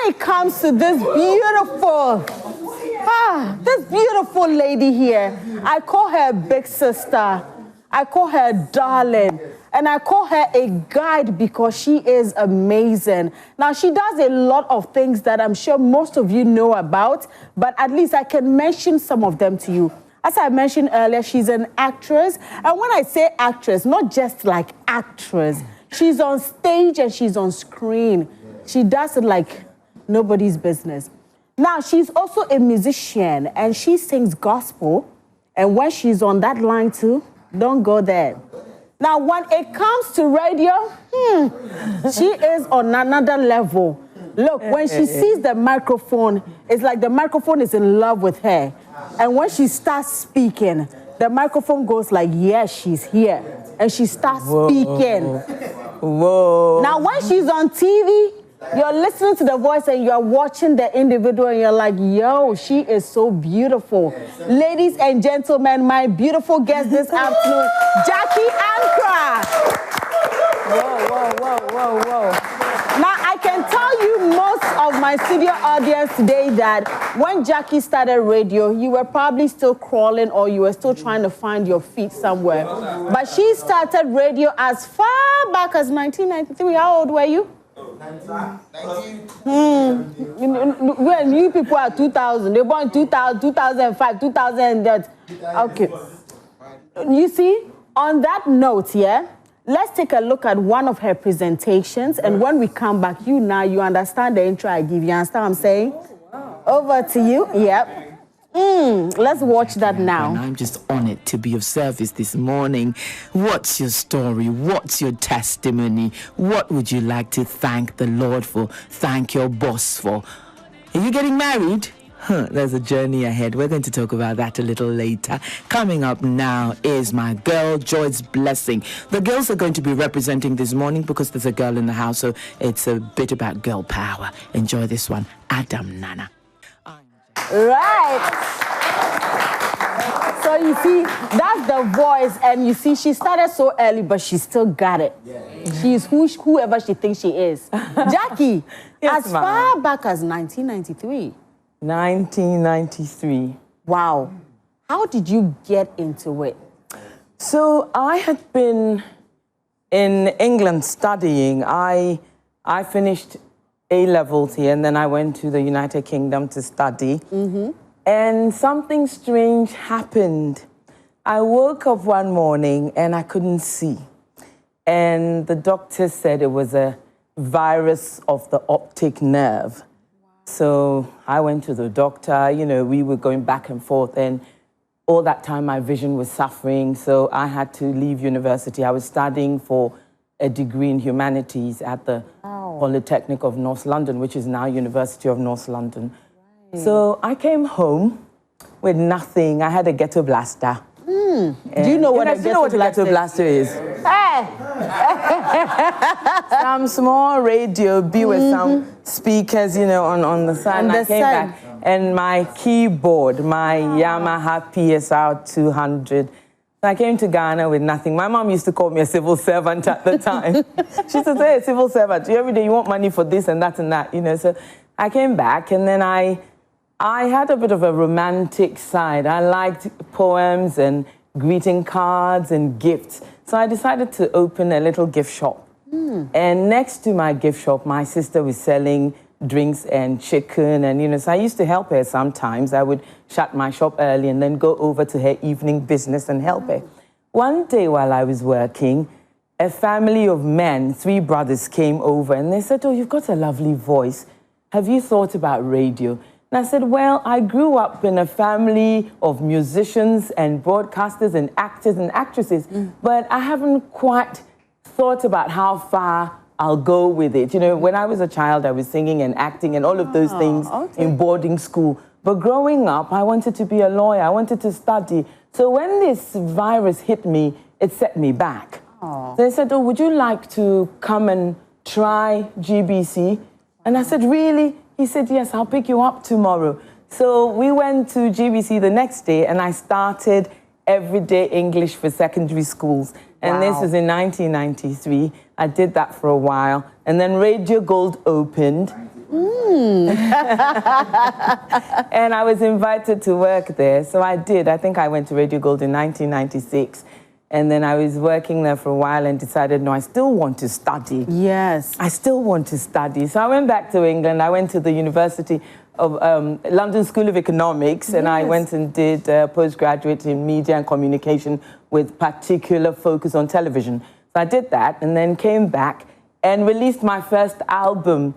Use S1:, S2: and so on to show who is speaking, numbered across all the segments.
S1: it comes to this beautiful lady here, I call her big sister, I call her darling, and I call her a guide because she is amazing. Now, she does a lot of things that I'm sure most of you know about, but at least I can mention some of them to you. As I mentioned earlier, she's an actress. And when I say actress, not just like actress, she's on stage and she's on screen. She does it like nobody's business. Now, she's also a musician and she sings gospel. And when she's on that line too, don't go there. Now, when it comes to radio, she is on another level. Look, when she sees the microphone, it's like the microphone is in love with her. And when she starts speaking, the microphone goes like, yes, she's here. And she starts speaking.
S2: Whoa.
S1: Now, when she's on TV, you're listening to the voice and you're watching the individual and you're like, yo, she is so beautiful. Ladies and gentlemen, my beautiful guest this afternoon, Jackie Ankrah.
S2: Whoa.
S1: Now, I can tell you most of my studio audience today that when Jackie started radio, you were probably still crawling or you were still trying to find your feet somewhere. But she started radio as far back as 1993. How old were you?
S3: 19.
S1: When you people are 2000, they born 2000, 2005, 2000. Okay. You see, on that note, yeah, let's take a look at one of her presentations. And when we come back, you understand the intro I give you. You understand what I'm saying? Wow. Over to you. Yep. Let's watch that now.
S2: And I'm just honored to be of service this morning. What's your story? What's your testimony? What would you like to thank the Lord for? Thank your boss for? Are you getting married? There's a journey ahead. We're going to talk about that a little later. Coming up now is my girl, Joy's Blessing. The girls are going to be representing this morning because there's a girl in the house, so it's a bit about girl power. Enjoy this one. Adam Nana.
S1: Right. So you see, that's the voice, and you see, she started so early, but she still got it. She's whoever she thinks she is. Jackie,
S2: Yes,
S1: as far back as 1993.
S2: 1993.
S1: Wow. How did you get into it?
S2: So I had been in England studying. I finished A-levels here, and then I went to the United Kingdom to study. And something strange happened. I woke up one morning and I couldn't see. And the doctor said it was a virus of the optic nerve. So I went to the doctor, we were going back and forth, and all that time my vision was suffering, so I had to leave university. I was studying for a degree in humanities at the Polytechnic of North London, which is now University of North London. Right. So I came home with nothing. I had a ghetto blaster.
S1: Do you know what a ghetto blaster
S2: is?
S1: Hey!
S2: Some small radio, with some speakers, on the side. And I came back, and my keyboard, my Yamaha PSR 200. I came to Ghana with nothing. My mom used to call me a civil servant at the time. She used to say, a civil servant, every day you want money for this and that and that, So I came back, and then I had a bit of a romantic side. I liked poems and greeting cards and gifts. So I decided to open a little gift shop. And next to my gift shop, my sister was selling drinks and chicken, and so I used to help her sometimes. I would shut my shop early and then go over to her evening business and help her. One day while I was working, a family of men, 3 brothers, came over and they said, "Oh, you've got a lovely voice. Have you thought about radio?" And I said, "Well, I grew up in a family of musicians and broadcasters and actors and actresses, but I haven't quite thought about how far I'll go with it. When I was a child, I was singing and acting and all of those things in boarding school. But growing up, I wanted to be a lawyer. I wanted to study. So when this virus hit me, it set me back." They said, "Oh, would you like to come and try GBC?" And I said, "Really?" He said, "Yes, I'll pick you up tomorrow." So we went to GBC the next day, and I started everyday English for secondary schools. And this was in 1993. I did that for a while. And then Radio Gold opened. And I was invited to work there, so I did. I think I went to Radio Gold in 1996. And then I was working there for a while and decided, no, I still want to study.
S1: Yes.
S2: I still want to study. So I went back to England. I went to the University of London School of Economics, and I went and did postgraduate in media and communication with particular focus on television. So I did that and then came back and released my first album,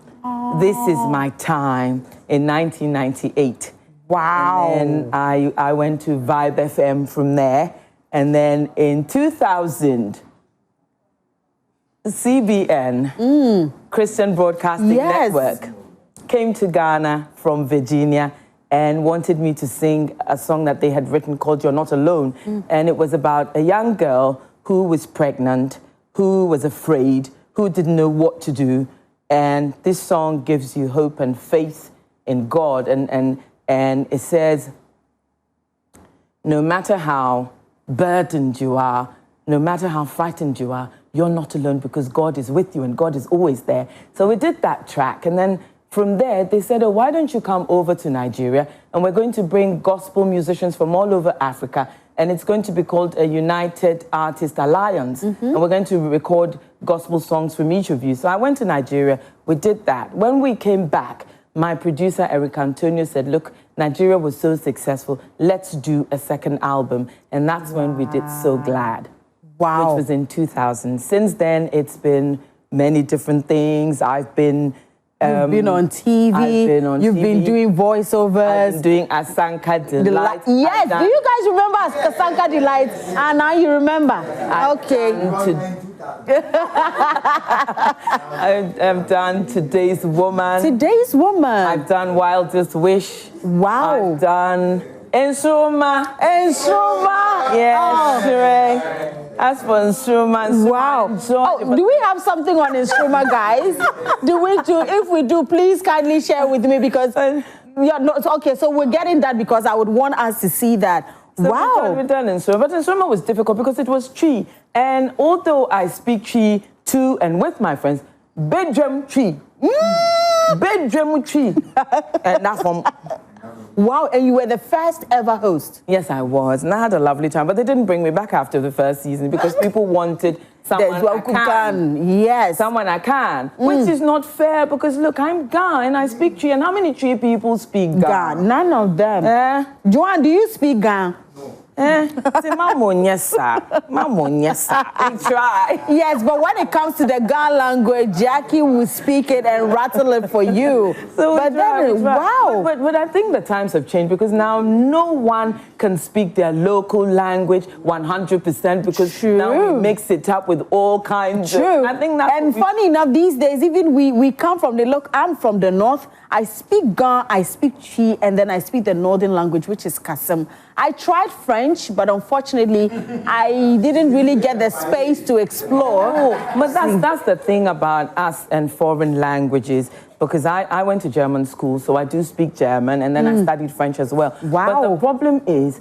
S2: This Is My Time, in 1998.
S1: Wow.
S2: And then I went to Vibe FM from there. And then in 2000, CBN, Christian Broadcasting Network, came to Ghana from Virginia and wanted me to sing a song that they had written called You're Not Alone. And it was about a young girl who was pregnant, who was afraid, who didn't know what to do. And this song gives you hope and faith in God. And it says, no matter how burdened you are, no matter how frightened you are, you're not alone because God is with you and God is always there. So we did that track, and then from there they said, oh, why don't you come over to Nigeria, and we're going to bring gospel musicians from all over Africa, and it's going to be called a United Artist Alliance, and we're going to record gospel songs from each of you. So I went to Nigeria, we did that. When we came back, my producer, Eric Antonio, said, look, Nigeria was so successful, let's do a second album. And that's when we did So Glad, which was in 2000. Since then, it's been many different things. I've been...
S1: You've been on TV.
S2: I've been on
S1: You've
S2: TV.
S1: been doing voiceovers.
S2: I've been doing Ankrah Delight.
S1: Yes, do you guys remember Ankrah Delight? And now you remember. Okay.
S2: I've done Today's Woman.
S1: Today's Woman.
S2: I've done Wildest Wish.
S1: Wow.
S2: I've done Nkrumah.
S1: Nkrumah.
S2: Yes, Shrek. As for Nkrumah,
S1: wow. Do we have something on Nkrumah, guys? If we do, please kindly share with me, because okay, so we're getting that because I would want us to see that.
S2: So
S1: wow.
S2: We've done Nkrumah, but Nkrumah was difficult because it was Twi. And although I speak Twi to and with my friends, bedroom Twi. Bedroom Twi. And that's from...
S1: Wow, and you were the first ever host.
S2: Yes, I was, and I had a lovely time, but they didn't bring me back after the first season because people wanted someone I can.
S1: Yes.
S2: Someone I can, which is not fair because, look, I'm Ga and I speak Twi, and how many Twi people speak Ga?
S1: None of them. Joanne, do you speak Ga?
S2: We try.
S1: Yes, but when it comes to the Ga language, Jackie will speak it and rattle it for you.
S2: So
S1: but then, wow.
S2: But I think the times have changed because now no one can speak their local language 100% because now we mix it up with all kinds of... I think that's
S1: and funny enough, these days, even we come from I'm from the north. I speak Ga, I speak Twi, and then I speak the northern language, which is Kasem. I tried French, but unfortunately, I didn't really get the space to explore.
S2: But that's the thing about us and foreign languages, because I went to German school, so I do speak German, and then I studied French as well.
S1: Wow.
S2: But the problem is,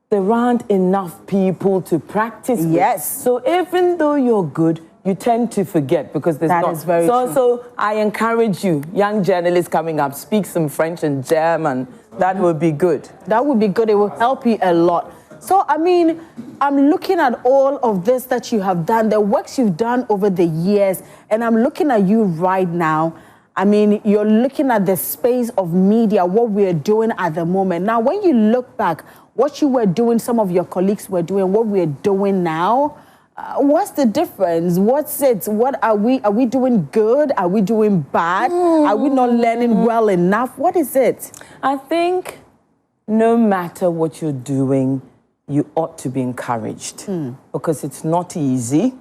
S2: there aren't enough people to practice with.
S1: Yes.
S2: So even though you're good, you tend to forget because there's
S1: That is very true.
S2: So I encourage you, young journalists coming up, speak some French and German. That would be good.
S1: That would be good. It will help you a lot. So, I mean, I'm looking at all of this that you have done, the works you've done over the years, and I'm looking at you right now. I mean, you're looking at the space of media, what we're doing at the moment. Now, when you look back, what you were doing, some of your colleagues were doing, what we're doing now, what's the difference? What's it? What are we doing good? Are we doing bad? Are we not learning well enough? What is it?
S2: I think no matter what you're doing, you ought to be encouraged because it's not easy.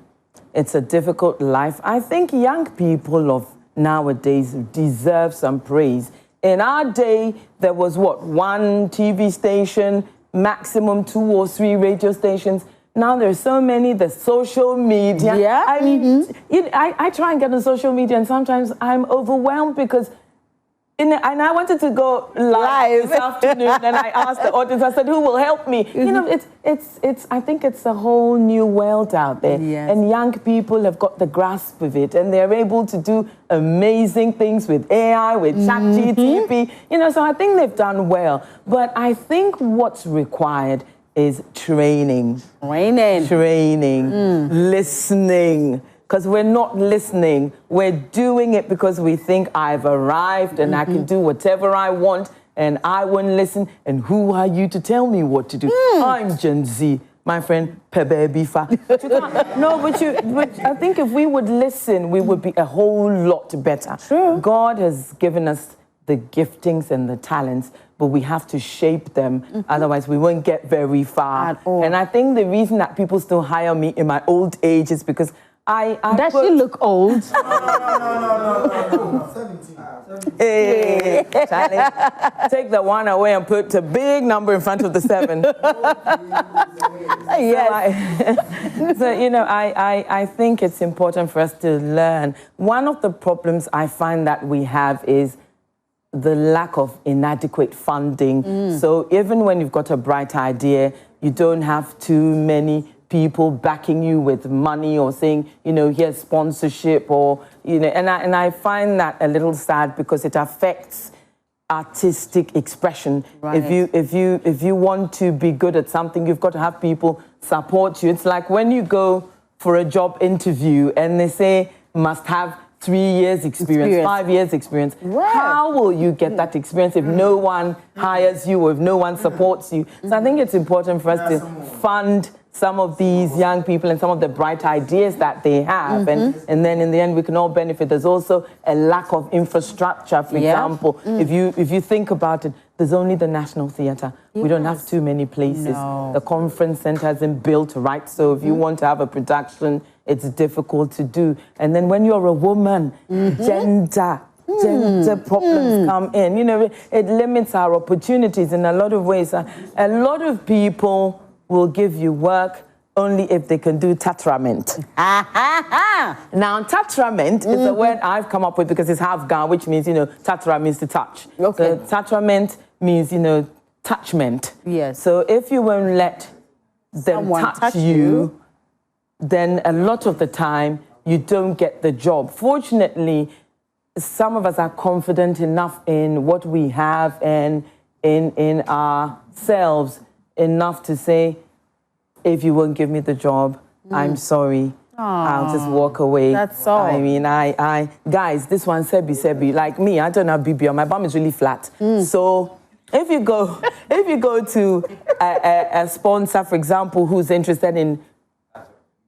S2: It's a difficult life. I think young people of nowadays deserve some praise. In our day, there was one TV station, maximum 2 or 3 radio stations. Now there's so many, the social media.
S1: Yeah.
S2: I mean, I try and get on social media and sometimes I'm overwhelmed because And I wanted to go live this afternoon, and I asked the audience, I said, who will help me? You know, I think it's a whole new world out there.
S1: Yes.
S2: And young people have got the grasp of it, and they're able to do amazing things with AI, with ChatGPT, you know, so I think they've done well. But I think what's required is training. Listening. Because we're not listening, we're doing it because we think I've arrived and I can do whatever I want and I won't listen. And who are you to tell me what to do? I'm Gen Z, my friend Pebe Bifa. But I think if we would listen, we would be a whole lot better.
S1: True.
S2: God has given us the giftings and the talents, but we have to shape them. Otherwise, we won't get very far.
S1: At all.
S2: And I think the reason that people still hire me in my old age is because
S1: Does she look old?
S3: No. 17.
S2: Hey, Charlie, take the one away and put a big number in front of the 7.
S1: Yes.
S2: So, you know, I think it's important for us to learn. One of the problems I find that we have is the lack of inadequate funding. So even when you've got a bright idea, you don't have too many people backing you with money or saying, you know, here's sponsorship or, you know, and I find that a little sad because it affects artistic expression.
S1: Right.
S2: If you want to be good at something, you've got to have people support you. It's like when you go for a job interview and they say must have 3 years experience, 5 years experience.
S1: Wow.
S2: How will you get that experience if no one hires you or if no one supports you? So I think it's important for us to fund some of these young people and some of the bright ideas that they have. And then in the end, we can all benefit. There's also a lack of infrastructure, for example. If you think about it, there's only the National Theatre. We don't have too many places.
S1: No.
S2: The conference center isn't built right. So if you want to have a production, it's difficult to do. And then when you're a woman, gender problems come in. You know, it limits our opportunities in a lot of ways. A lot of people will give you work only if they can do tatrament. Now, tatrament is a word I've come up with because it's half-Ga, which means, you know, tatra means to touch.
S1: Okay.
S2: So tatrament means, you know, touchment.
S1: Yes.
S2: So if you won't let them
S1: Someone
S2: touch you, then a lot of the time you don't get the job. Fortunately, some of us are confident enough in what we have and in ourselves enough to say, if you won't give me the job, I'm sorry. I'll just walk away.
S1: That's all.
S2: I mean, guys, this one Sebi, like me, I don't have BBL. My bum is really flat. So if you go to a sponsor, for example, who's interested in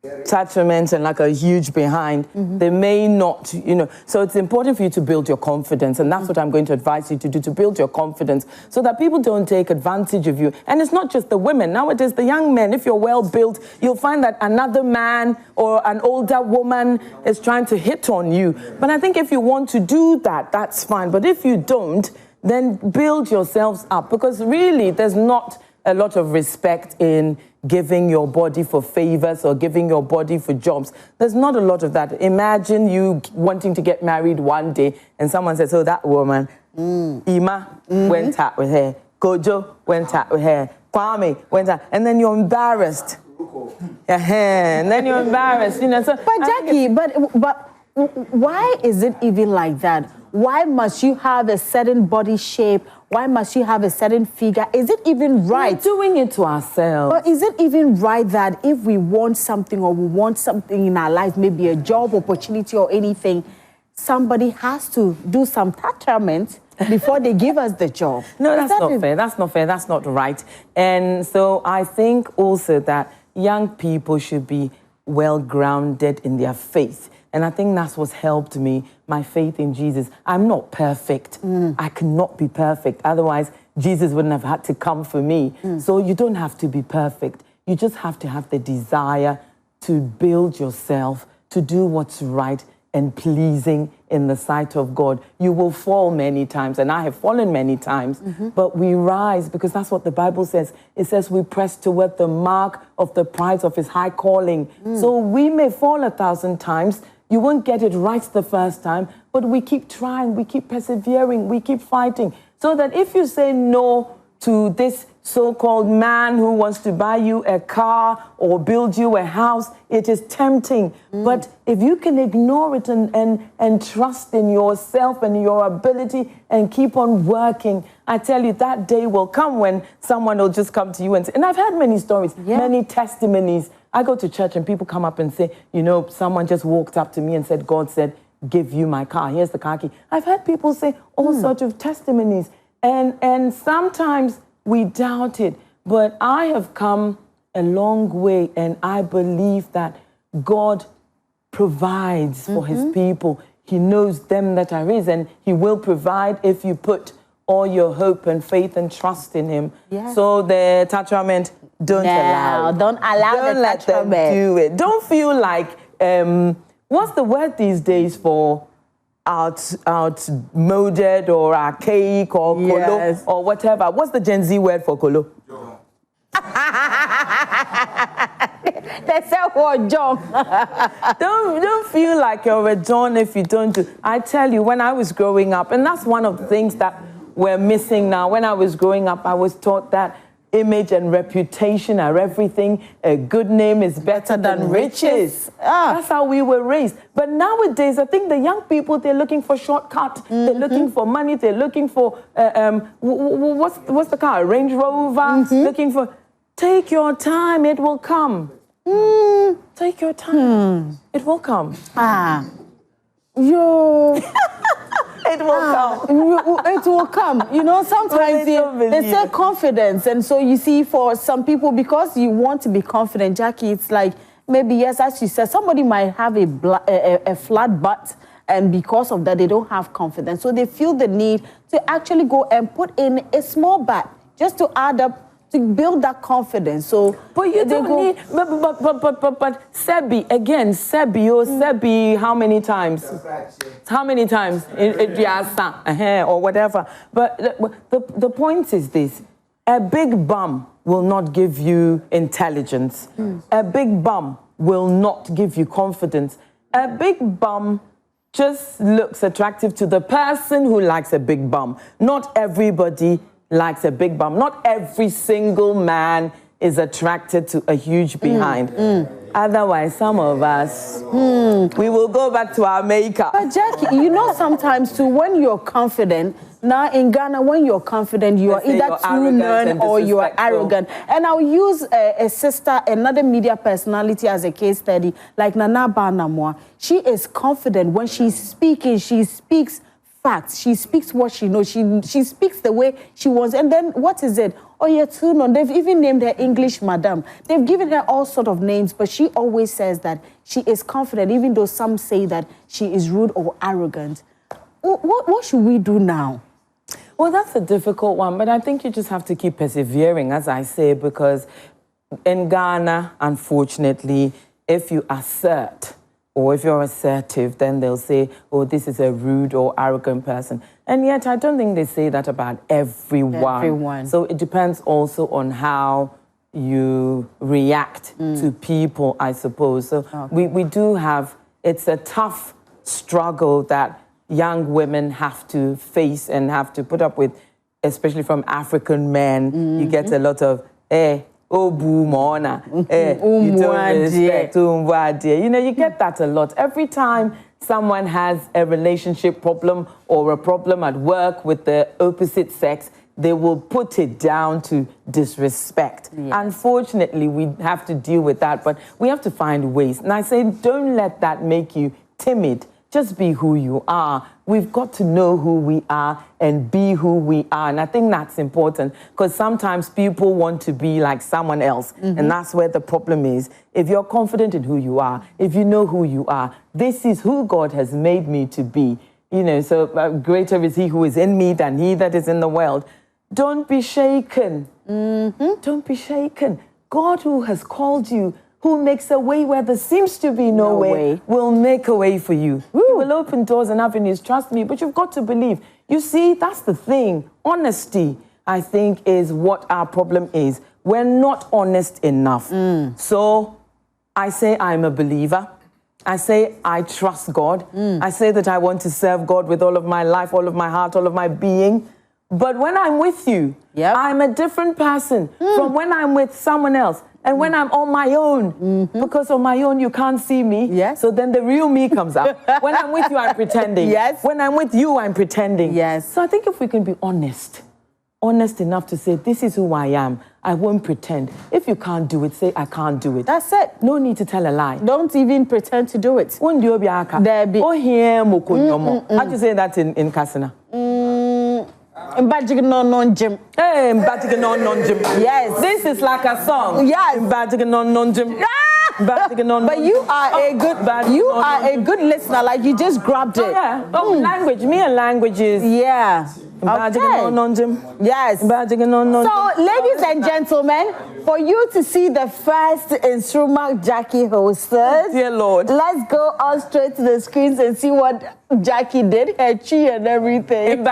S2: attachment and like a huge behind, they may not, you know. So it's important for you to build your confidence, and that's what I'm going to advise you to do, to build your confidence so that people don't take advantage of you. And it's not just the women. Nowadays, the young men, if you're well built, you'll find that another man or an older woman is trying to hit on you. But I think if you want to do that, that's fine. But if you don't, then build yourselves up, because really there's not a lot of respect in giving your body for favors or giving your body for jobs. There's not a lot of that. Imagine you wanting to get married one day and someone says, oh, that woman, Ima went out with her, Kojo went out with her, Kwame went out, and then you're embarrassed. And then you're embarrassed, you know. So
S1: But Jackie, but why is it even like that? Why must you have a certain body shape? Why must you have a certain figure? Is it even right?
S2: We're doing it to ourselves.
S1: Or is it even right that if we want something or we want something in our life, maybe a job opportunity or anything, somebody has to do some attachment before they give us the job?
S2: No, that's not fair. That's not fair. That's not right. And so I think also that young people should be well grounded in their faith. And I think that's what's helped me, my faith in Jesus. I'm not perfect. I cannot be perfect. Otherwise, Jesus wouldn't have had to come for me. So you don't have to be perfect. You just have to have the desire to build yourself, to do what's right and pleasing in the sight of God. You will fall many times, and I have fallen many times, but we rise because that's what the Bible says. It says we press toward the mark of the prize of his high calling. So we may fall 1,000 times, You won't get it right the first time, but we keep trying, we keep persevering, we keep fighting. So that if you say no to this so-called man who wants to buy you a car or build you a house, it is tempting. But if you can ignore it and trust in yourself and your ability and keep on working, I tell you, that day will come when someone will just come to you and say, and I've had many stories, many testimonies. I go to church and people come up and say, you know, someone just walked up to me and said, God said, give you my car. Here's the car key. I've had people say all sorts of testimonies. And sometimes we doubt it, but I have come a long way, and I believe that God provides for his people. He knows them that are his, and he will provide if you put all your hope and faith and trust in him. Yes. So the attachment, don't allow
S1: the
S2: let them do it. Don't feel like, what's the word these days for outmoded or archaic or colo or whatever? What's the Gen Z word for colo?
S1: They say, oh, John.
S2: don't feel like you're a John if you don't do. I tell you, when I was growing up, and that's one of the things that we're missing now. When I was growing up, I was taught that image and reputation are everything. A good name is better than riches. That's how we were raised. But nowadays, I think the young people, they're looking for shortcut. They're looking for money. They're looking for, what's the car? Range Rover. Looking for, take your time, it will come. Take your time. It will come. It will come.
S1: It will come. You know, sometimes they say confidence. And so you see, for some people, because you want to be confident, Jackie, it's like, maybe, yes, as you said, somebody might have a flat butt, and because of that, they don't have confidence. So they feel the need to actually go and put in a small butt just to add up, to build that confidence. So,
S2: but you don't need, but Sebi, again, Sebi, how many times? How many times? Or whatever. But the point is this: a big bum will not give you intelligence. A big bum will not give you confidence. A big bum just looks attractive to the person who likes a big bum. Not everybody likes a big bum. Not every single man is attracted to a huge behind. Otherwise, some of us, we will go back to our makeup.
S1: But Jackie, you know, sometimes too, when you're confident, now in Ghana, when you're confident, you are either too known or you are arrogant. And I'll use a sister, another media personality, as a case study, like Nana Banamwa. She is confident when she's speaking. She speaks facts. She speaks what she knows. She speaks the way she wants. And then what is it? Oh, yeah, too known. They've even named her English Madam. They've given her all sort of names, but she always says that she is confident, even though some say that she is rude or arrogant. What should we do now?
S2: Well, that's a difficult one, but I think you just have to keep persevering, as I say, because in Ghana, unfortunately, if you assert, or if you're assertive, then they'll say, oh, this is a rude or arrogant person. And yet, I don't think they say that about everyone. So it depends also on how you react to people, I suppose. So we do have, it's a tough struggle that young women have to face and have to put up with, especially from African men. You get a lot of, oh, boo, mona. You don't respect, you know, you get that a lot. Every time someone has a relationship problem or a problem at work with the opposite sex, they will put it down to disrespect. Yes. Unfortunately, we have to deal with that, but we have to find ways. And I say, don't let that make you timid. Just be who you are. We've got to know who we are and be who we are. And I think that's important, because sometimes people want to be like someone else. And that's where the problem is. If you're confident in who you are, if you know who you are, this is who God has made me to be. You know, so greater is he who is in me than he that is in the world. Don't be shaken. Don't be shaken. God, who has called you, who makes a way where there seems to be no way, will make a way for you. He will open doors and avenues, trust me, but you've got to believe. You see, that's the thing. Honesty, I think, is what our problem is. We're not honest enough. So I say I'm a believer. I say I trust God. I say that I want to serve God with all of my life, all of my heart, all of my being. But when I'm with you, I'm a different person from when I'm with someone else. And when I'm on my own, because on my own you can't see me, so then the real me comes out. When I'm with you, I'm pretending. When I'm with you, I'm pretending. So I think if we can be honest enough to say, this is who I am, I won't pretend. If you can't do it, say, I can't do it. That's it. No need to tell a lie. Don't even pretend to do it. How do you say that in Kasina? Yes. This is like a song. Yes. But you are a good listener. Like you just grabbed it. Language. Me and language is. Okay. Yes. So, ladies and gentlemen, for you to see the first instrument Jackie hosted, dear Lord, let's go on straight to the screens and see what Jackie did, her chi and everything.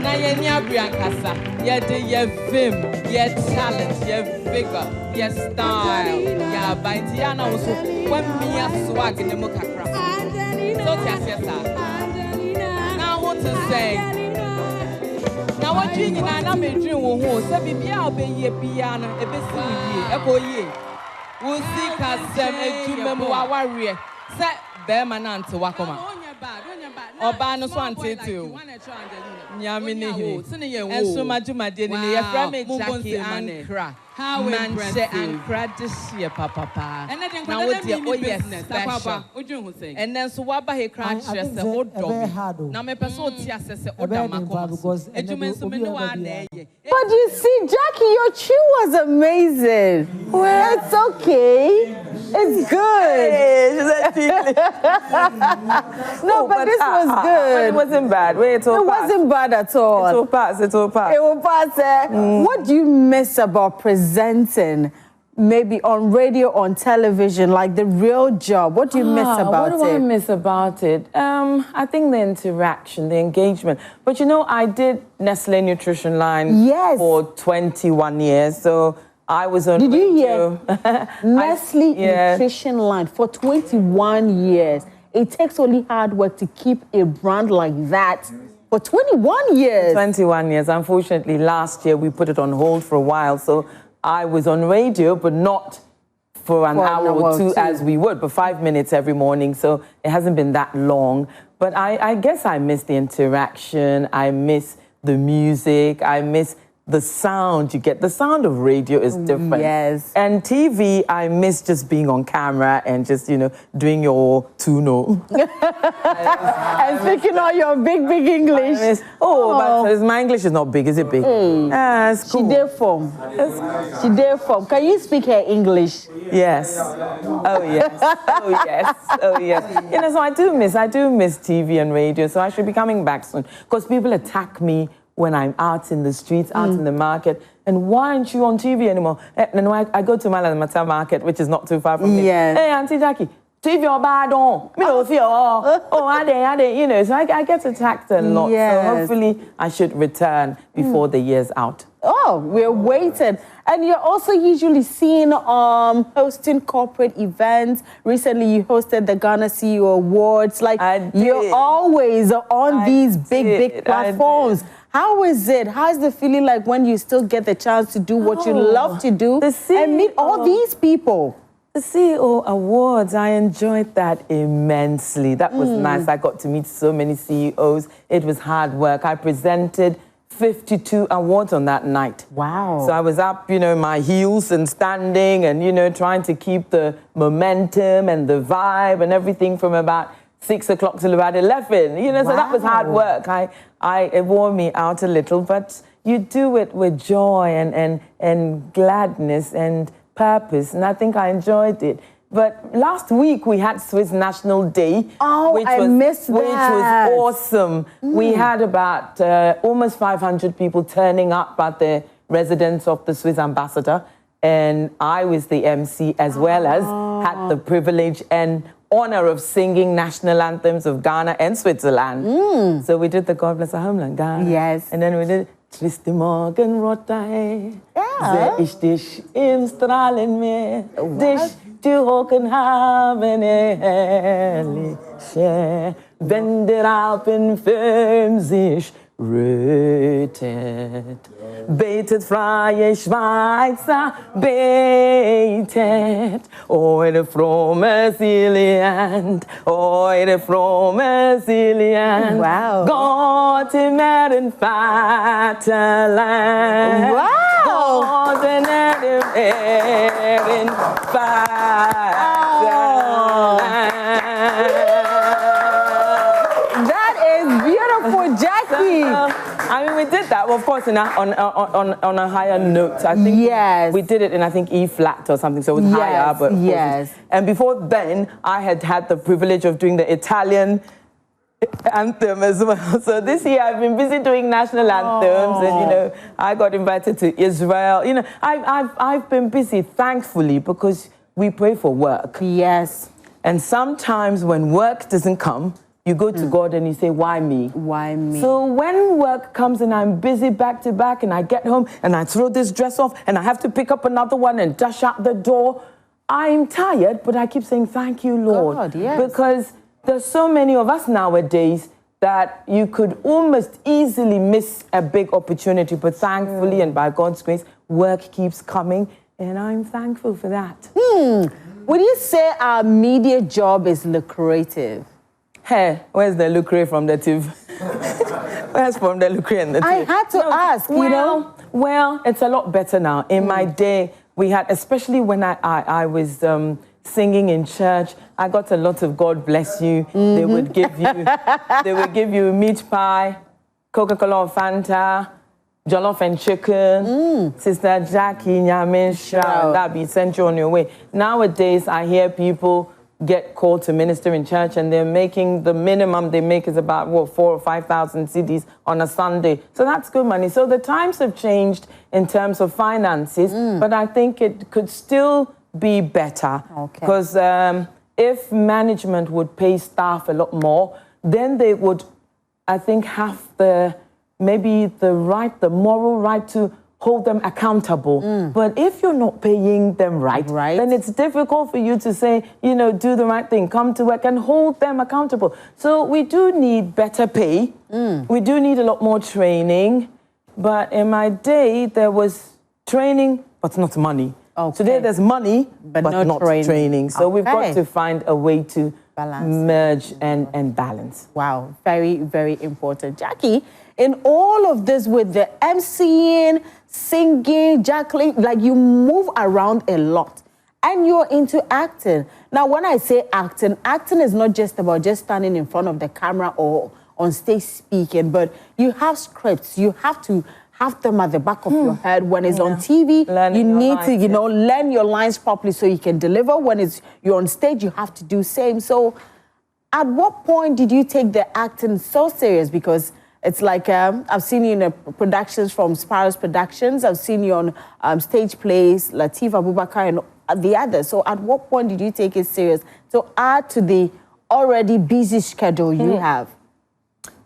S2: Na yenya briankasa ye de ye vim ye talent ye vigor ye style ya bainti ya na wo when me swag ne mo kakra so tiasiesa na what to say na what you nyina na me dwen wo ho se bibia obeye bia no ebesi yie ekoyie wo sika sem ejumem waware se be manante wakoma Oba no so antete o. Nyame ne hi. Enso majumade ne ye fra me Jackie Ankrah. How Ankrah this year papa. Na wo de o yes special. And then so waba he crash se ho dog. Na me person o ti asese o da makoma. Ejumen so me no wa na ye. But you see Jackie, your chi was amazing. Well, it's okay. It's good. No, but this was good. It wasn't bad. It wasn't bad at all. It will pass. It will pass. It will pass. What do you miss about presenting, maybe on radio, on television, like the real job? What do you miss about it? What do I miss about it? I think the interaction, the engagement. But you know, I did Nestle Nutrition Line for 21 years, so I was on. Did you hear? Nestle Nutrition Line for 21 years. It takes only hard work to keep a brand like that for 21 years. 21 years. Unfortunately, last year we put it on hold for a while. So I was on radio, but not for an hour or two as we would, but 5 minutes every morning. So it hasn't been that long. But I guess I miss the interaction. I miss the music. I miss the sound you get. The sound of radio is different. Yes. And TV, I miss just being on camera and just, you know, doing your tuno. And speaking all your big English. But my English is not big, is it big? It's cool. She did form. She did form. Can you speak her English? Yes. Oh, yes. Oh, yes. Oh, yes. You know, so I do miss TV and radio, so I should be coming back soon. Because people attack me when I'm out in the streets, out in the market, and why aren't you on TV anymore? And I go to Malamata Market, which is not too far from me. Yes. Hey, Auntie Jackie, TV or bad on? Me don't feel, are they, you know, so I get attacked a lot. Yes. So hopefully I should return before the year's out. Oh, we're waiting. And you're also usually seen hosting corporate events. Recently, you hosted the Ghana CEO Awards. Like, you're always on these big platforms. How is it? How is the feeling like when you still get the chance to do what you love to do and meet all these people? The CEO Awards, I enjoyed that immensely. That was nice. I got to meet so many CEOs. It was hard work. I presented 52 awards on that night.
S1: Wow.
S2: So I was up, you know, my heels and standing and, you know, trying to keep the momentum and the vibe and everything from about 6 o'clock till about 11. You know, so that was hard work. It wore me out a little, but you do it with joy and gladness and purpose, and I think I enjoyed it. But last week we had Swiss National Day,
S1: missed that.
S2: Which was awesome. We had about almost 500 people turning up at the residence of the Swiss ambassador, and I was the MC as well as had the privilege and honor of singing national anthems of Ghana and Switzerland. So we did the God Bless Our Homeland, Ghana.
S1: Yes.
S2: And then we did Triste Morgenrotte, seh ich dich im Strahlenmeer, dich zu hocken haben herrliche, wenn der Alpenföhm sich rötet. Betet freie Schweizer, betet, eure fromme Seele, eure fromme Seele.
S1: Wow.
S2: Gott im Vaterland.
S1: Wow.
S2: Gott im Vaterland.
S1: That is beautiful, Jackie.
S2: I mean, we did that, well, of course, on a higher note. I think we did it in, I think, E flat or something, so it was higher. But and before then, I had the privilege of doing the Italian anthem as well. So this year, I've been busy doing national anthems, and, you know, I got invited to Israel. You know, I've been busy, thankfully, because we pray for work.
S1: Yes.
S2: And sometimes when work doesn't come, you go to God and you say, why me?
S1: Why me?
S2: So when work comes and I'm busy back to back and I get home and I throw this dress off and I have to pick up another one and dash out the door, I'm tired, but I keep saying, thank you, Lord.
S1: God, yes.
S2: Because there's so many of us nowadays that you could almost easily miss a big opportunity, but thankfully and by God's grace, work keeps coming, and I'm thankful for that.
S1: Would you say our media job is lucrative?
S2: Hey, where's the lucre from the TV? Where's from the lucre and the TV?
S1: I had to ask, you know?
S2: Well, it's a lot better now. In my day, we had, especially when I was singing in church, I got a lot of God bless you. They would give you meat pie, Coca-Cola or Fanta, jollof and chicken, Sister Jackie, Nyamin Shroud, that be sent you on your way. Nowadays, I hear people get called to minister in church and they're making, the minimum they make is about, what, 4,000 or 5,000 cedis on a Sunday. So that's good money. So the times have changed in terms of finances, but I think it could still be better. Because if management would pay staff a lot more, then they would, I think, have the moral right to hold them accountable. But if you're not paying them right, then it's difficult for you to say, you know, do the right thing, come to work and hold them accountable. So we do need better pay. We do need a lot more training. But in my day, there was training, but not money. Today, there's money, but not training. So we've got to find a way to merge and balance.
S1: Wow, very, very important. Jackie, in all of this with the MCing, singing, Jacqueline, like you move around a lot and you're into acting. Now, when I say acting, acting is not just about just standing in front of the camera or on stage speaking, but you have scripts. You have to have them at the back of your head. When it's on TV, you need to, you know, learn your lines properly so you can deliver. When you're on stage, you have to do same. So at what point did you take the acting so serious? Because it's like, I've seen you in productions from Sparrows Productions. I've seen you on stage plays, Latif Abubakar and the others. So at what point did you take it serious to add to the already busy schedule you have?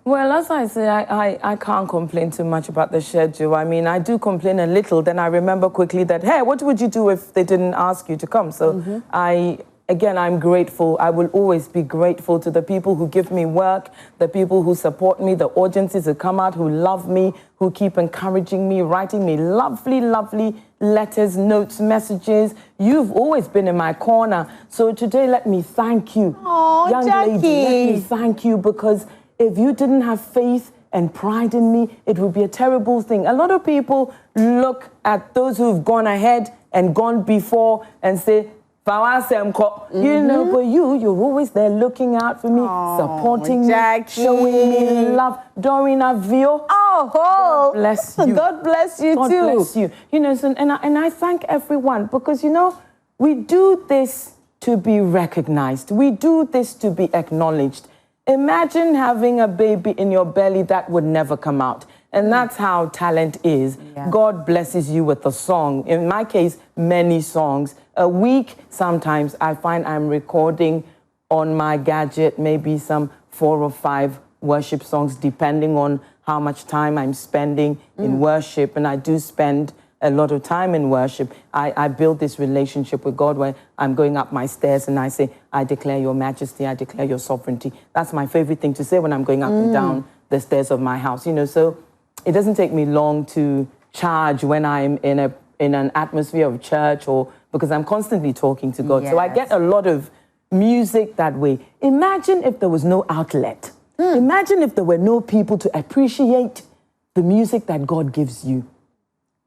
S2: Well, as I say, I can't complain too much about the schedule. I mean, I do complain a little, then I remember quickly that, hey, what would you do if they didn't ask you to come? So I again, I'm grateful. I will always be grateful to the people who give me work, the people who support me, the audiences who come out, who love me, who keep encouraging me, writing me lovely, lovely letters, notes, messages. You've always been in my corner. So today, let me thank you.
S1: Oh,
S2: young
S1: Jackie.
S2: lady, let me thank you, because if you didn't have faith and pride in me, it would be a terrible thing. A lot of people look at those who've gone ahead and gone before and say, you know, but you're always there looking out for me, supporting
S1: Jackie.
S2: me, showing me love. Dorina Vio, God bless you.
S1: God bless you
S2: God
S1: too.
S2: bless you. You know, so, and I thank everyone, because, you know, we do this to be recognized. We do this to be acknowledged. Imagine having a baby in your belly that would never come out. And that's how talent is. Yeah. God blesses you with a song. In my case, many songs. A week, sometimes I find I'm recording on my gadget, maybe some 4 or 5 worship songs, depending on how much time I'm spending in worship. And I do spend a lot of time in worship. I build this relationship with God where I'm going up my stairs and I say, I declare your majesty, I declare your sovereignty. That's my favorite thing to say when I'm going up and down the stairs of my house. You know, so it doesn't take me long to charge when I'm in an atmosphere of church, or because I'm constantly talking to God. Yes. So I get a lot of music that way. Imagine if there was no outlet. Imagine if there were no people to appreciate the music that God gives you.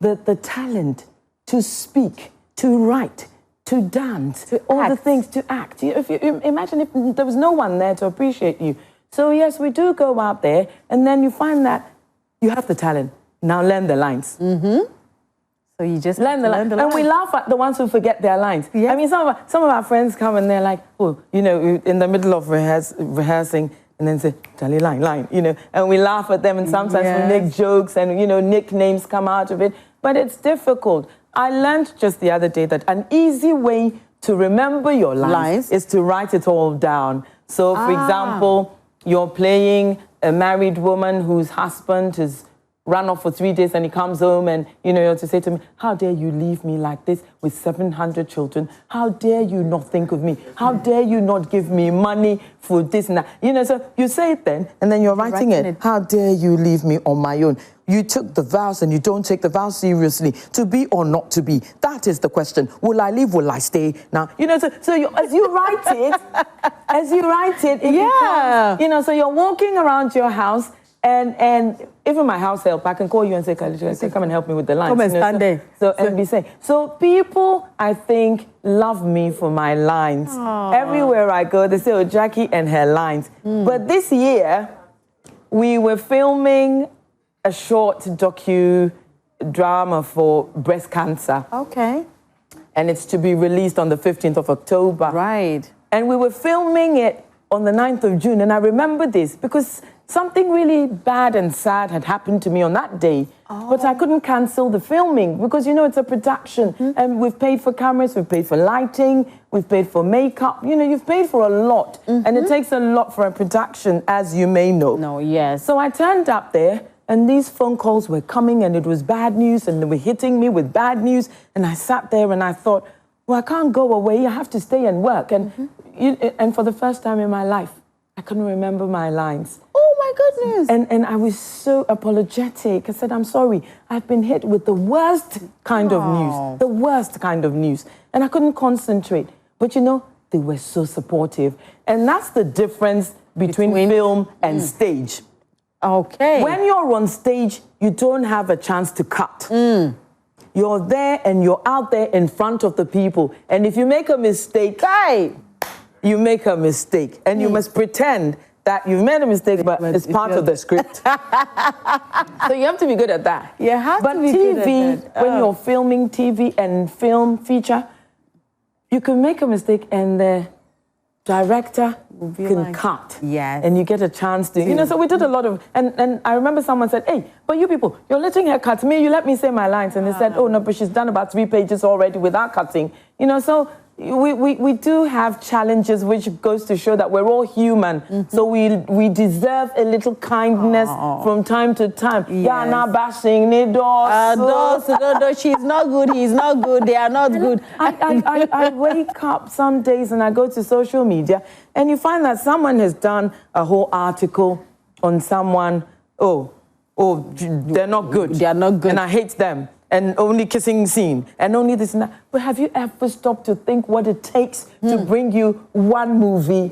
S2: The talent to speak, to write, to dance, to all the things, to act. If you imagine if there was no one there to appreciate you. So yes, we do go out there, and then you find that you have the talent. Now learn the lines.
S1: So you just learn the lines.
S2: And we laugh at the ones who forget their lines.
S1: Yeah.
S2: I mean, some of our friends come and they're like, oh, you know, in the middle of rehearsing, and then say, Charlie, line, you know, and we laugh at them, and sometimes we make jokes and, you know, nicknames come out of it, but it's difficult. I learned just the other day that an easy way to remember your lines is to write it all down. So, for example, you're playing a married woman whose husband is run off for 3 days and he comes home and, you know, you have to say to me, how dare you leave me like this with 700 children? How dare you not think of me? How dare you not give me money for this and that? You know, so you say it then, and then you're writing it. How dare you leave me on my own? You took the vows and you don't take the vows seriously. To be or not to be? That is the question. Will I leave? Will I stay? Now, you know, so as you write it, it becomes, you know, so you're walking around your house, and even my house help, I can call you and say, come and help me with the lines.
S1: Come and stand there.
S2: And be saying. So people, I think, love me for my lines. Everywhere I go, they say, oh, Jackie and her lines. But this year, we were filming a short docu-drama for breast cancer.
S1: Okay.
S2: And it's to be released on the 15th of October.
S1: Right.
S2: And we were filming it on the 9th of June. And I remember this because something really bad and sad had happened to me on that day. But I couldn't cancel the filming because, you know, it's a production. And we've paid for cameras, we've paid for lighting, we've paid for makeup. You know, you've paid for a lot. And it takes a lot for a production, as you may know. So I turned up there, and these phone calls were coming, and it was bad news, and they were hitting me with bad news. And I sat there and I thought, well, I can't go away. I have to stay and work. And, and for the first time in my life, I couldn't remember my lines.
S1: Oh, my goodness.
S2: And I was so apologetic. I said, I'm sorry. I've been hit with the worst kind of news. The worst kind of news. And I couldn't concentrate. But, you know, they were so supportive. And that's the difference between film and stage.
S1: Okay.
S2: When you're on stage, you don't have a chance to cut. You're there and you're out there in front of the people. And if you make a mistake, you make a mistake. And you must pretend that you've made a mistake, but it's part of the script. So you have to be good at that.
S1: You have
S2: to be good at that. When you're filming TV and film feature, you can make a mistake and the director can cut. And you get a chance to, you know, so we did a lot of, and I remember someone said, hey, but you people, you're letting her cut me, you let me say my lines. And they said, oh no, but she's done about 3 pages already without cutting. You know, so we do have challenges, which goes to show that we're all human. So we deserve a little kindness from time to time. Yeah, not bashing,
S1: she's not good, he's not good, they are not good.
S2: I wake up some days and I go to social media and you find that someone has done a whole article on someone, they're not good.
S1: They are not good.
S2: And I hate them. And only kissing scene, and only this and that. But have you ever stopped to think what it takes to bring you one movie,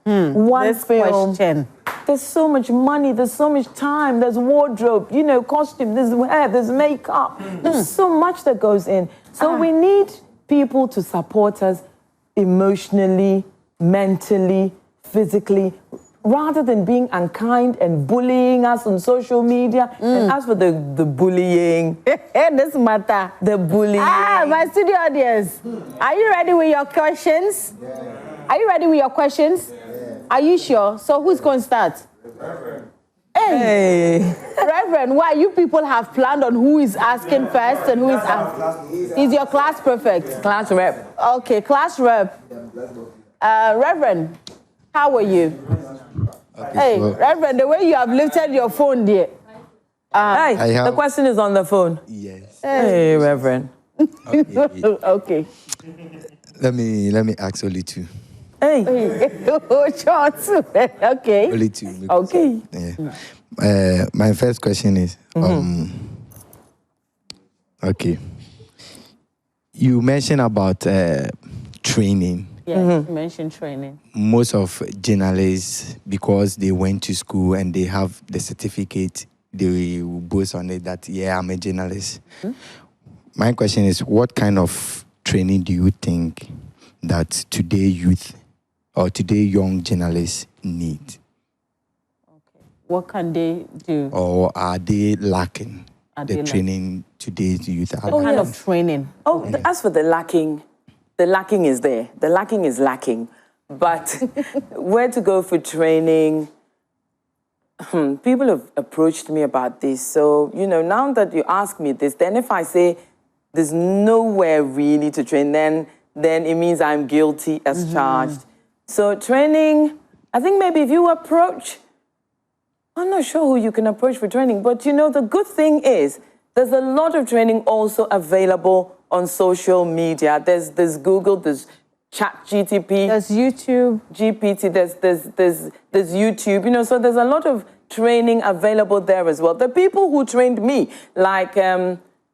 S2: one film?
S1: Question.
S2: There's so much money, there's so much time, there's wardrobe, costume, there's hair, there's makeup. There's so much that goes in. So we need people to support us emotionally, mentally, physically, rather than being unkind and bullying us on social media. And as for the bullying,
S1: this matter.
S2: The bullying.
S1: My studio audience, are you ready with your questions? Yeah. Are you ready with your questions? Yeah. Are you sure? So who's going to start?
S3: Reverend.
S1: Hey. Reverend, why you people have planned on who is asking first and who is asking? He's your class prefect.
S2: Class rep.
S1: Okay, class rep. Reverend, how are you? Okay, hey, so, Reverend, the way you have lifted your phone there.
S2: The question is on the phone.
S4: Yes.
S2: Hey, Reverend.
S1: Okay.
S4: Let me ask only two.
S2: Hey.
S1: Short. Okay.
S4: Only two.
S1: Okay.
S4: Yeah. My first question is, okay. You mentioned about training.
S1: Yeah, you mentioned training.
S4: Most of journalists, because they went to school and they have the certificate, they boast on it that, yeah, I'm a journalist. My question is, what kind of training do you think that today youth or today young journalists need?
S1: Okay. What can they do?
S4: Or are they lacking training today's youth?
S1: What kind of training?
S2: As for the lacking is there. The lacking is lacking. But where to go for training? People have approached me about this. So, now that you ask me this, then if I say there's nowhere really to train, then it means I'm guilty as charged. So training, I think maybe if you approach, I'm not sure who you can approach for training, but the good thing is there's a lot of training also available on social media. There's Google, there's ChatGPT,
S1: there's YouTube,
S2: GPT, there's YouTube. So there's a lot of training available there as well. The people who trained me, like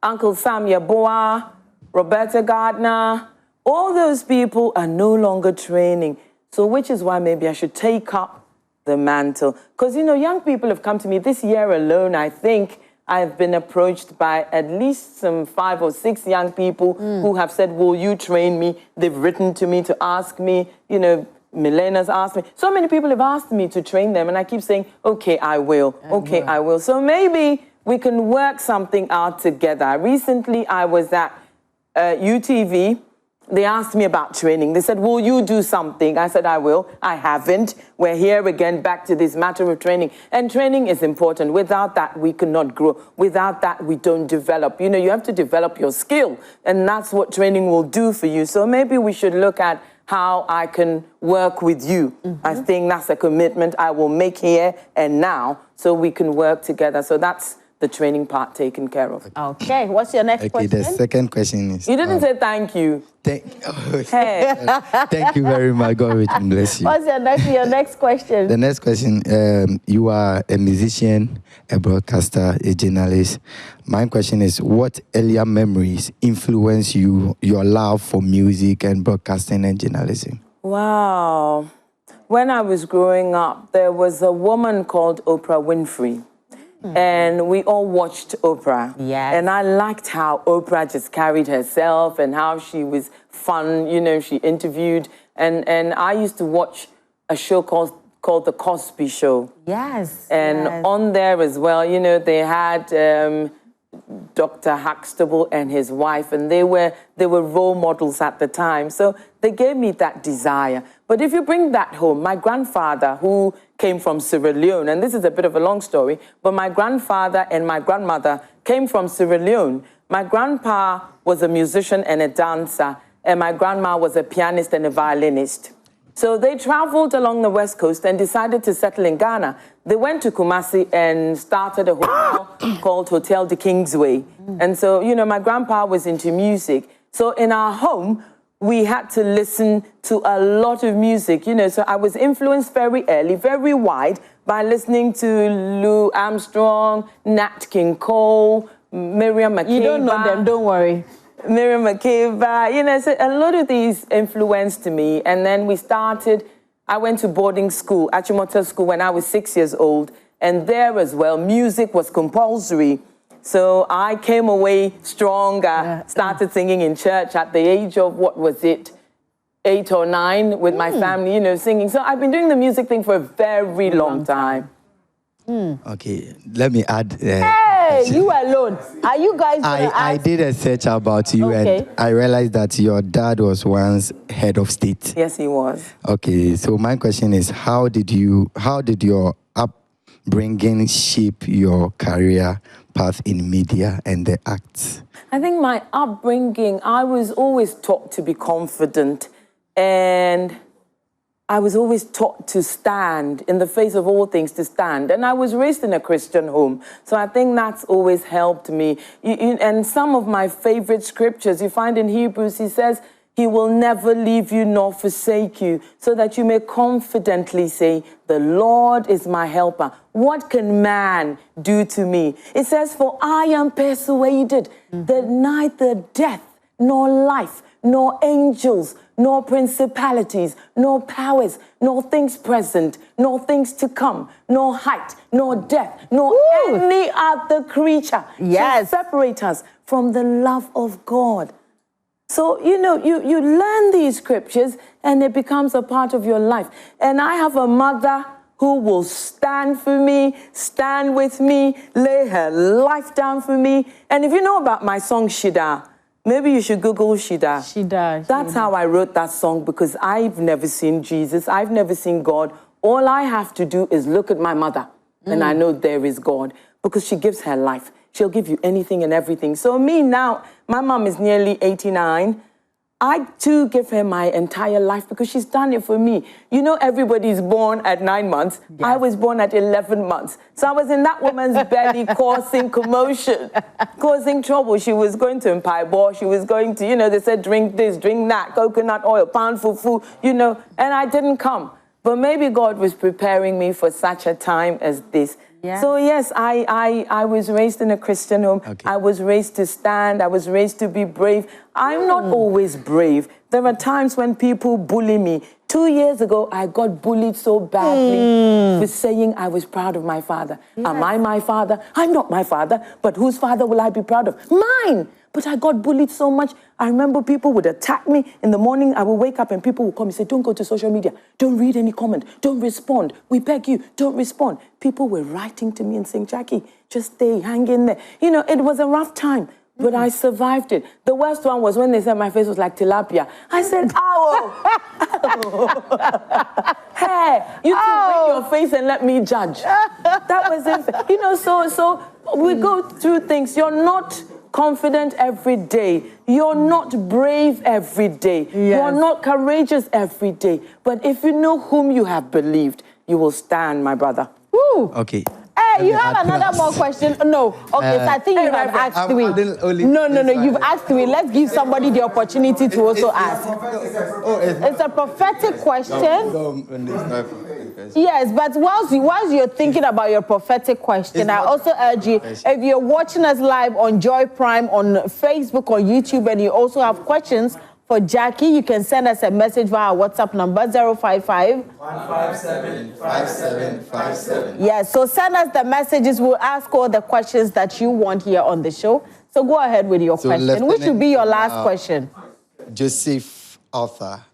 S2: Uncle Sam Yaboa, Roberta Gardner, all those people are no longer training. So which is why maybe I should take up the mantle. Because young people have come to me this year alone. I think I've been approached by at least some 5 or 6 young people who have said, will you train me? They've written to me to ask me, Milena's asked me. So many people have asked me to train them, and I keep saying, okay, I will. Okay, I will. So maybe we can work something out together. Recently, I was at UTV. They asked me about training. They said, will you do something? I said, I will. I haven't. We're here again, back to this matter of training. And training is important. Without that, we cannot grow. Without that, we don't develop. You have to develop your skill. And that's what training will do for you. So maybe we should look at how I can work with you. I think that's a commitment I will make here and now so we can work together. So that's the training part taken care of.
S1: Okay, what's your next question?
S4: The second question is...
S2: You didn't say thank you.
S4: Thank you very much. God bless you.
S1: What's your next question?
S4: The next question, you are a musician, a broadcaster, a journalist. My question is, what earlier memories influence your love for music and broadcasting and journalism?
S2: Wow. When I was growing up, there was a woman called Oprah Winfrey. And we all watched Oprah.
S1: Yes.
S2: And I liked how Oprah just carried herself and how she was fun, she interviewed. And I used to watch a show called The Cosby Show.
S1: Yes.
S2: And on there as well, they had Dr. Huxtable and his wife, and they were role models at the time. So they gave me that desire. But if you bring that home, my grandfather, who came from Sierra Leone, and this is a bit of a long story, but my grandfather and my grandmother came from Sierra Leone. My grandpa was a musician and a dancer, and my grandma was a pianist and a violinist. So they traveled along the West Coast and decided to settle in Ghana. They went to Kumasi and started a hotel called Hotel de Kingsway. And so, you know, my grandpa was into music. So in our home, we had to listen to a lot of music, you know. So I was influenced very early, very wide, by listening to Lou Armstrong, Nat King Cole, Miriam Makeba.
S1: You don't know them, don't worry.
S2: Miriam Makeba, you know, so a lot of these influenced me. And then I went to boarding school, Achimota School, when I was 6 years old. And there as well, music was compulsory. So I came away stronger, started singing in church at the age of, 8 or 9 with my family, you know, singing. So I've been doing the music thing for a very long time.
S4: Okay, let me add.
S1: Hey, you alone. Are you guys gonna ask?
S4: I did a search about you, and I realized that your dad was once head of state.
S2: Yes, he was.
S4: Okay, so my question is, how did your upbringing shape your career path in media and the arts?
S2: I think my upbringing, I was always taught to be confident, and I was always taught to stand in the face of all things, to stand. And I was raised in a Christian home. So I think that's always helped me. And some of my favorite scriptures, you find in Hebrews, he says, he will never leave you nor forsake you, so that you may confidently say, the Lord is my helper. What can man do to me? It says, for I am persuaded that neither death nor life, nor angels, nor principalities, nor powers, nor things present, nor things to come, nor height, nor depth, nor any other creature shall separate us from the love of God. So, you know, you learn these scriptures and it becomes a part of your life. And I have a mother who will stand for me, stand with me, lay her life down for me. And if you know about my song, Shida, maybe you should Google Shida.
S1: Shida.
S2: That's how I wrote that song, because I've never seen Jesus. I've never seen God. All I have to do is look at my mother, and I know there is God, because she gives her life. She'll give you anything and everything. So me now, my mom is nearly 89. I too give her my entire life because she's done it for me. You know, everybody's born at 9 months. Yes. I was born at 11 months. So I was in that woman's belly causing commotion, causing trouble. She was going to Mpaibo. She was going to, you know, they said, drink this, drink that, coconut oil, pound for food, you know, and I didn't come. But maybe God was preparing me for such a time as this. Yeah. So yes, I was raised in a Christian home. Okay. I was raised to stand. I was raised to be brave. I'm not always brave. There are times when people bully me. 2 years ago, I got bullied so badly for saying I was proud of my father. Yes. Am I my father? I'm not my father, but whose father will I be proud of? Mine! But I got bullied so much. I remember people would attack me. In the morning, I would wake up and people would come and say, don't go to social media. Don't read any comment. Don't respond. We beg you, don't respond. People were writing to me and saying, Jackie, just stay, hang in there. You know, it was a rough time, but I survived it. The worst one was when they said my face was like tilapia. I said, ow! Hey, you can bring your face and let me judge. That was it. You know, so we go through things. You're not confident every day. You're not brave every day. Yes. You're not courageous every day. But if you know whom you have believed, you will stand, my brother.
S1: Woo.
S4: Okay.
S1: Hey, you have another more question? No. Okay, so I think you have asked three. No, you've asked three. Let's give somebody the opportunity to also ask. It's a prophetic question. Yes, but whilst you're thinking about your prophetic question, I also urge you, if you're watching us live on Joy Prime, on Facebook or YouTube, and you also have questions for Jackie, you can send us a message via our WhatsApp number, 055 157 5757. Yes, so send us the messages. We'll ask all the questions that you want here on the show. So go ahead with your question. Which will be your last question?
S4: Joseph Arthur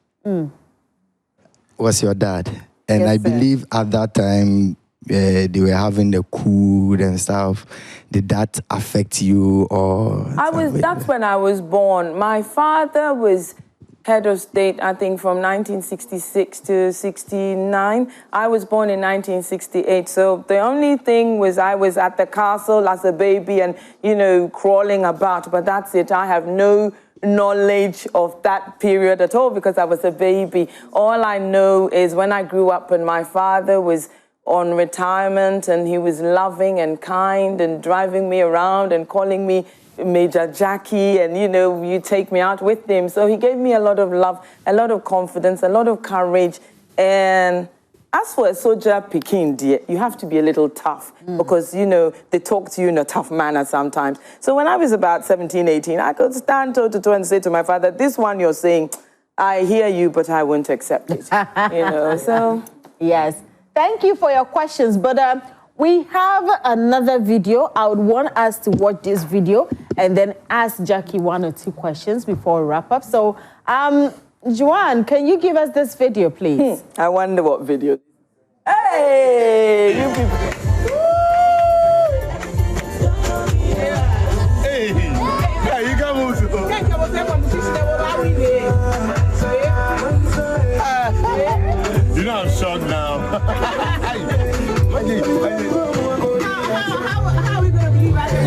S4: was your dad. And yes, I believe at that time, they were having the coup and stuff. Did that affect you or?
S2: That's when I was born. My father was head of state, I think, from 1966 to 69. I was born in 1968. So the only thing was I was at the castle as a baby and, you know, crawling about. But that's it. I have no knowledge of that period at all because I was a baby. All I know is when I grew up and my father was on retirement and he was loving and kind and driving me around and calling me Major Jackie and, you know, you take me out with him. So he gave me a lot of love, a lot of confidence, a lot of courage. And as for a soldier Pekin, dear, you have to be a little tough because, you know, they talk to you in a tough manner sometimes. So when I was about 17, 18, I could stand toe to toe and say to my father, this one you're saying, I hear you, but I won't accept it. You know, so.
S1: Yes. Thank you for your questions. But we have another video. I would want us to watch this video and then ask Jackie 1 or 2 questions before we wrap up. So, Joanne, can you give us this video, please?
S2: I wonder what video. Hey, you people.
S3: Hey, yeah, you got moves. You know I'm shocked now.
S5: How are we going to believe I can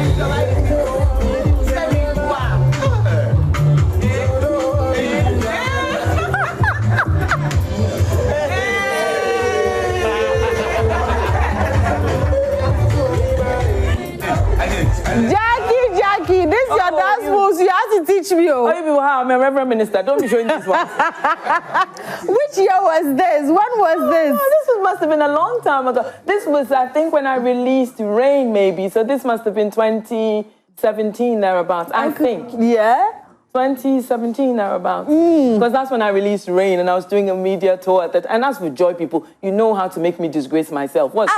S1: Jackie, this is your dance moves. You have to teach me.
S2: Oh, you people, how? I'm a reverend minister. Don't be showing this one.
S1: Which year was this? When was this?
S2: Oh, this must have been a long time ago. This was, I think, when I released Rain, maybe. So this must have been 2017 thereabouts, I think.
S1: Yeah?
S2: 2017 thereabouts. Because that's when I released Rain and I was doing a media tour at that. And as with Joy people, you know how to make me disgrace myself. What?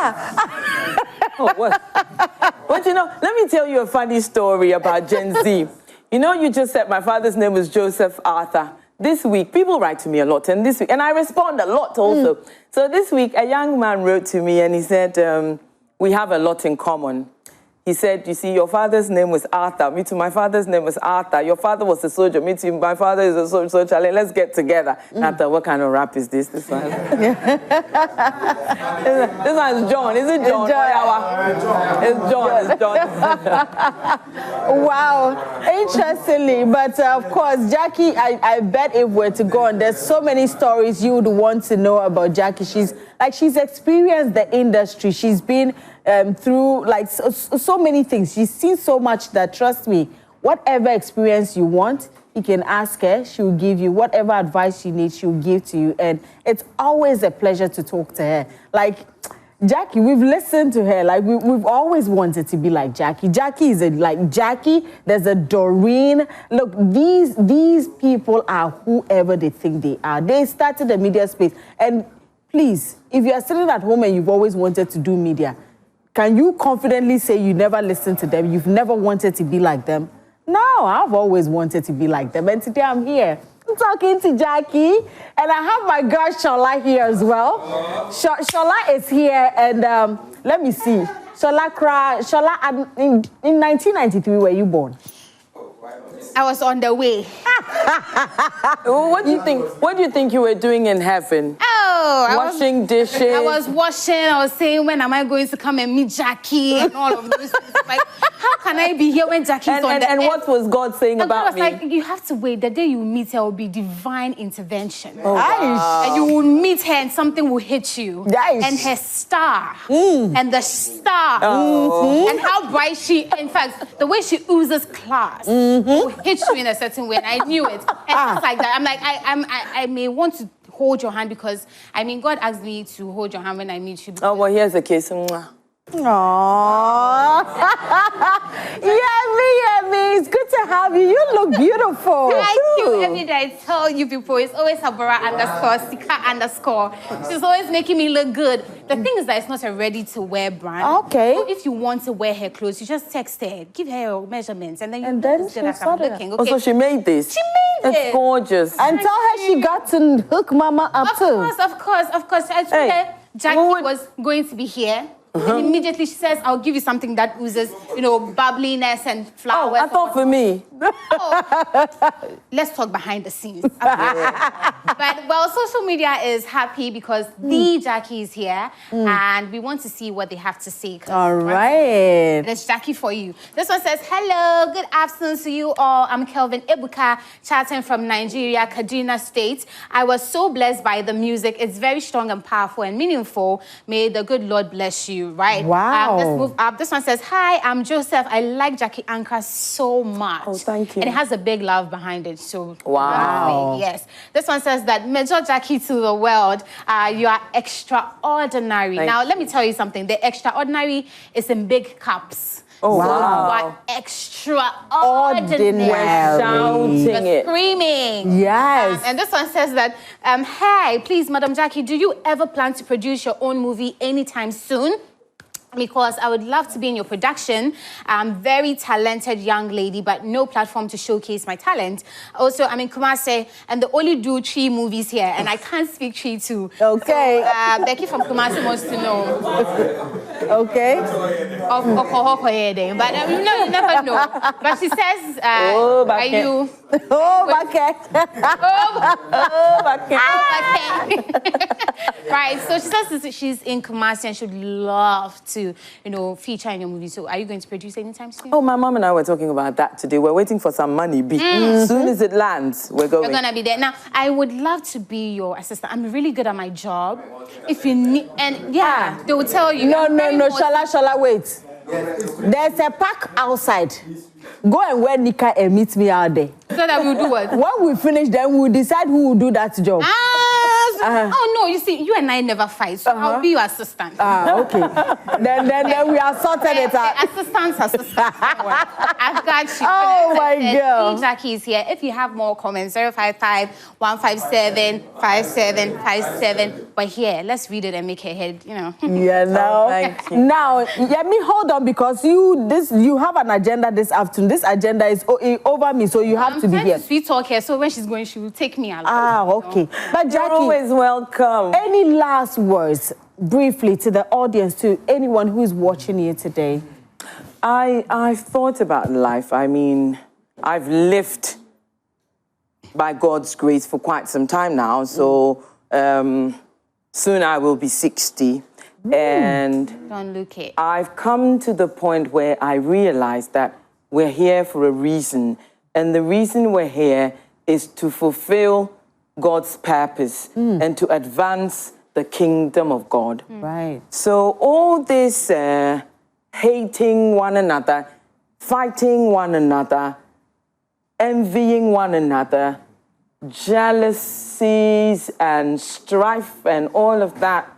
S2: Oh, what? But you know, let me tell you a funny story about Gen Z. You know, you just said my father's name was Joseph Arthur. This week, people write to me a lot, and I respond a lot also. So this week, a young man wrote to me and he said, we have a lot in common. He said, you see, your father's name was Arthur. Me too, my father's name was Arthur. Your father was a soldier. Me too, my father is a soldier. Let's get together. Arthur, what kind of rap is this? This one. This one is John. Is it John? It's John. It's John.
S1: Wow. Interestingly, but of course, Jackie, I bet if we're to go on, there's so many stories you would want to know about Jackie. She's experienced the industry. She's been through like so many things. She's seen so much that, trust me, whatever experience you want, you can ask her. She'll give you whatever advice you need. She'll give to you, and it's always a pleasure to talk to her. Like Jackie, we've listened to her. Like we've always wanted to be like Jackie. Jackie is like Jackie. There's a Doreen. Look, these people are whoever they think they are. They started the media space, and please, if you are sitting at home and you've always wanted to do media, can you confidently say you never listened to them? You've never wanted to be like them? No, I've always wanted to be like them. And today I'm here. I'm talking to Jackie. And I have my girl Shola here as well. Shola is here. And let me see. Shola, in 1993, were you born?
S6: I was on the way.
S2: What do you think? What do you think you were doing in heaven?
S6: Oh,
S2: washing dishes.
S6: I was washing. I was saying, when am I going to come and meet Jackie and all of those things? Like, how can I be here when Jackie's on the
S2: And what was God saying about me?
S6: God was like, you have to wait. The day you meet her will be divine intervention.
S2: Oh, wow.
S6: And you will meet her and something will hit you.
S1: Nice.
S6: And her star. And the star. And how bright she, in fact, the way she oozes class will hit you in a certain way. And I knew it. And things like that. I'm like, I may want to hold your hand because, I mean, God asked me to hold your hand when I meet you.
S2: Oh, well, here's the case. Mwah.
S1: Aww. Yummy. It's good to have you. You look beautiful.
S6: Thank you. Every day I tell you people, it's always Habara _ Sika _ She's always making me look good. The thing is that it's not a ready-to-wear brand.
S1: Okay.
S6: So if you want to wear her clothes, you just text her, give her your measurements, and then
S1: she'll
S6: start looking. Okay.
S2: Oh, so she made this?
S6: She made it.
S2: It's gorgeous.
S1: And tell her she got to hook Mama up too.
S6: Of course. I told her Jackie was going to be here. And immediately she says, I'll give you something that oozes, bubbliness and flowers.
S2: I thought for me.
S6: Let's talk behind the scenes. But, social media is happy because the Jackie is here and we want to see what they have to say.
S1: All right.
S6: There's Jackie for you. This one says, hello, good afternoon to you all. I'm Kelvin Ebuka, chatting from Nigeria, Kaduna State. I was so blessed by the music. It's very strong and powerful and meaningful. May the good Lord bless you, right?
S1: Wow.
S6: Let's move up. This one says, hi, I'm Joseph. I like Jackie Ankrah so much.
S2: Oh, thank you.
S6: And it has a big love behind it, so...
S2: Wow.
S6: Yes. This one says that, Major Jackie to the world, you are extraordinary. Now, let me tell you something. The extraordinary is in big caps.
S2: Oh,
S6: so
S2: wow.
S6: You are extraordinary.
S1: Ordinary.
S2: Shouting it.
S6: Screaming.
S1: Yes.
S6: And this one says that, hey, please, Madam Jackie, do you ever plan to produce your own movie anytime soon? Because I would love to be in your production. I'm very talented young lady, but no platform to showcase my talent. Also, I'm in Kumasi, and they only do 3 movies here, and I can't speak 3 too.
S1: Okay.
S6: So, Becky from Kumasi wants to know.
S1: Okay.
S6: But you never know. But she says, are you...
S1: Oh, okay.
S6: Right, so she says she's in Kumasi and she'd love to, feature in your movie. So are you going to produce anytime soon?
S2: Oh, my mom and I were talking about that today. We're waiting for some money. As soon as it lands, we're going.
S6: You're going to be there. Now, I would love to be your assistant. I'm really good at my job. If you need, and they will tell you.
S1: No, Shala, wait. There's a park outside. Go and wear Nika and meet me out there.
S6: So that we'll do what?
S1: When we finish, then we'll decide who will do that job.
S6: Oh, no, you see, you and I never fight, so I'll be your assistant.
S1: Okay. then we are sorted it out.
S6: Assistant. I've got you.
S1: Oh, my God.
S6: Jackie is here. If you have more comments, 055-157-5757. But here, let's read it and make it head,
S1: Yeah, no.
S2: Thank you.
S1: Now, let me hold on because you have an agenda this afternoon. This agenda is over me, so you have to be here.
S6: Sweet talk here, so when she's going, she will take me along.
S1: Okay. But Jackie,
S2: you're always welcome.
S1: Any last words, briefly, to the audience, to anyone who is watching you today?
S2: I've thought about life. I mean, I've lived by God's grace for quite some time now. So soon I will be 60. And
S6: don't look it.
S2: I've come to the point where I realize that we're here for a reason. And the reason we're here is to fulfill God's purpose and to advance the kingdom of God.
S1: Right.
S2: So all this hating one another, fighting one another, envying one another, jealousies and strife and all of that,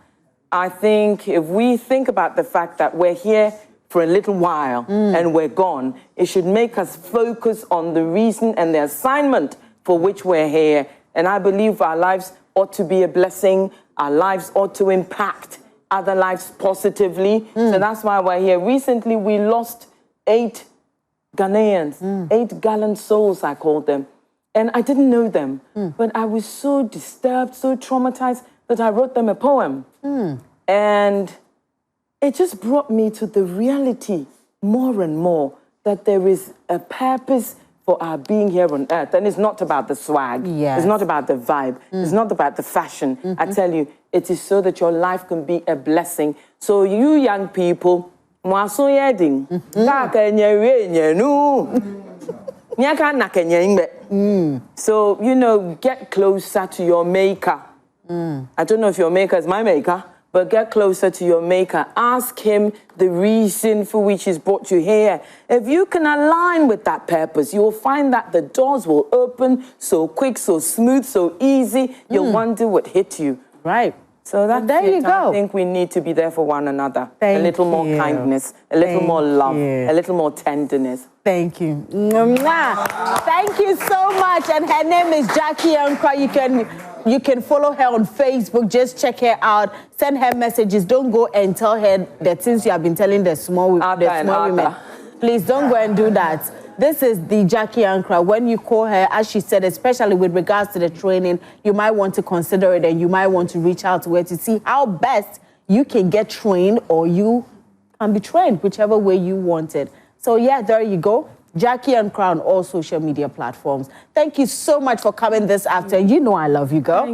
S2: I think if we think about the fact that we're here for a little while and we're gone, it should make us focus on the reason and the assignment for which we're here. And I believe our lives ought to be a blessing. Our lives ought to impact other lives positively. So that's why we're here. Recently, we lost 8 Ghanaians, 8 gallant souls, I called them. And I didn't know them. But I was so disturbed, so traumatized that I wrote them a poem. And it just brought me to the reality more and more that there is a purpose for our being here on earth. And it's not about the swag.
S1: Yes.
S2: It's not about the vibe. It's not about the fashion. I tell you, it is so that your life can be a blessing. So you young people, so, get closer to your maker. I don't know if your maker is my maker, but get closer to your maker. Ask him the reason for which he's brought you here. If you can align with that purpose, you will find that the doors will open so quick, so smooth, so easy. You'll wonder what hit you.
S1: Right.
S2: So that's
S1: there you go.
S2: I think we need to be there for one another.
S1: Thank
S2: a little
S1: you.
S2: more kindness, a little more love, a little more tenderness.
S1: Thank you. Mwah. Thank you so much. And her name is Jackie Ankrah. You can follow her on Facebook. Just check her out. Send her messages. Don't go and tell her the things you have been telling the small women. Please don't go and do that. This is the Jackie Ankrah. When you call her, as she said, especially with regards to the training, you might want to consider it and you might want to reach out to her to see how best you can get trained or you can be trained, whichever way you want it. So yeah, there you go. Jackie Ankrah on all social media platforms. Thank you so much for coming this afternoon. You know I love you, girl.